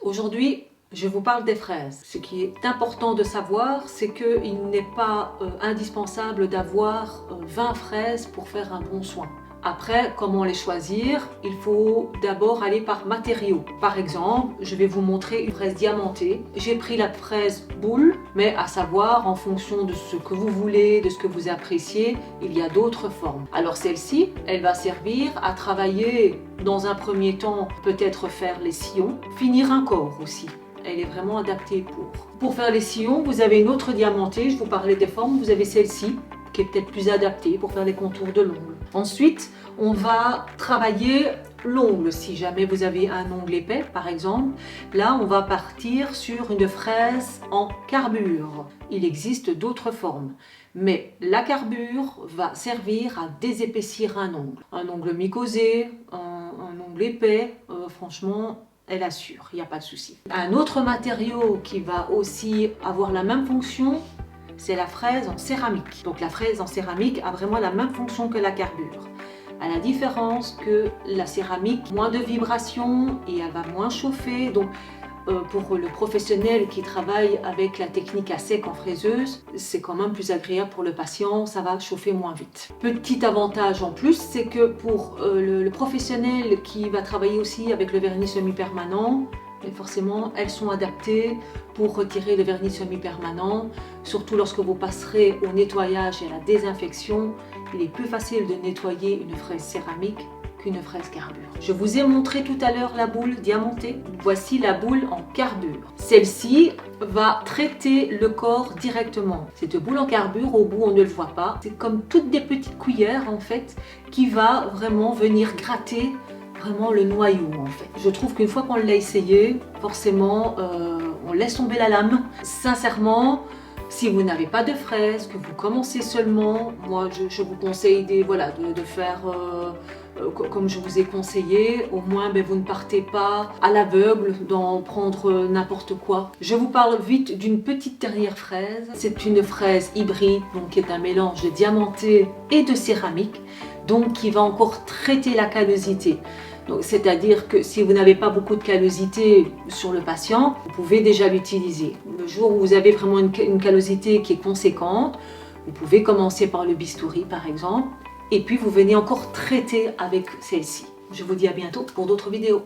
Aujourd'hui, je vous parle des fraises. Ce qui est important de savoir, c'est qu'il n'est pas indispensable d'avoir 20 fraises pour faire un bon soin. Après, comment les choisir? Il faut d'abord aller par matériaux. Par exemple, je vais vous montrer une fraise diamantée. J'ai pris la fraise boule, mais à savoir, en fonction de ce que vous voulez, de ce que vous appréciez, il y a d'autres formes. Alors celle-ci, elle va servir à travailler dans un premier temps, peut-être faire les sillons, finir un corps aussi. Elle est vraiment adaptée pour. Pour faire les sillons, vous avez une autre diamantée, je vous parlais des formes, vous avez celle-ci, qui est peut-être plus adaptée pour faire les contours de l'ongle. Ensuite, on va travailler l'ongle. Si jamais vous avez un ongle épais, par exemple, là, on va partir sur une fraise en carbure. Il existe d'autres formes, mais la carbure va servir à désépaissir un ongle. Un ongle mycosé, un ongle épais, franchement, elle assure, il n'y a pas de souci. Un autre matériau qui va aussi avoir la même fonction, c'est la fraise en céramique. Donc la fraise en céramique a vraiment la même fonction que la carbure. À la différence que la céramique, moins de vibrations et elle va moins chauffer. Donc pour le professionnel qui travaille avec la technique à sec en fraiseuse, c'est quand même plus agréable pour le patient, ça va chauffer moins vite. Petit avantage en plus, c'est que pour le professionnel qui va travailler aussi avec le vernis semi-permanent, et forcément, elles sont adaptées pour retirer le vernis semi-permanent, surtout lorsque vous passerez au nettoyage et à la désinfection. Il est plus facile de nettoyer une fraise céramique qu'une fraise carbure. Je vous ai montré tout à l'heure la boule diamantée. Voici la boule en carbure. Celle-ci va traiter le corps directement. Cette boule en carbure, au bout on ne le voit pas. C'est comme toutes des petites cuillères en fait qui va vraiment venir gratter vraiment le noyau en fait. Je trouve qu'une fois qu'on l'a essayé, forcément on laisse tomber la lame. Sincèrement, si vous n'avez pas de fraises, que vous commencez seulement, moi je vous conseille de faire comme je vous ai conseillé. Au moins vous ne partez pas à l'aveugle d'en prendre n'importe quoi. Je vous parle vite d'une petite dernière fraise. C'est une fraise hybride, donc qui est un mélange de diamanté et de céramique, donc qui va encore traiter la callosité. C'est-à-dire que si vous n'avez pas beaucoup de callosité sur le patient, vous pouvez déjà l'utiliser. Le jour où vous avez vraiment une callosité qui est conséquente, vous pouvez commencer par le bistouri par exemple, et puis vous venez encore traiter avec celle-ci. Je vous dis à bientôt pour d'autres vidéos.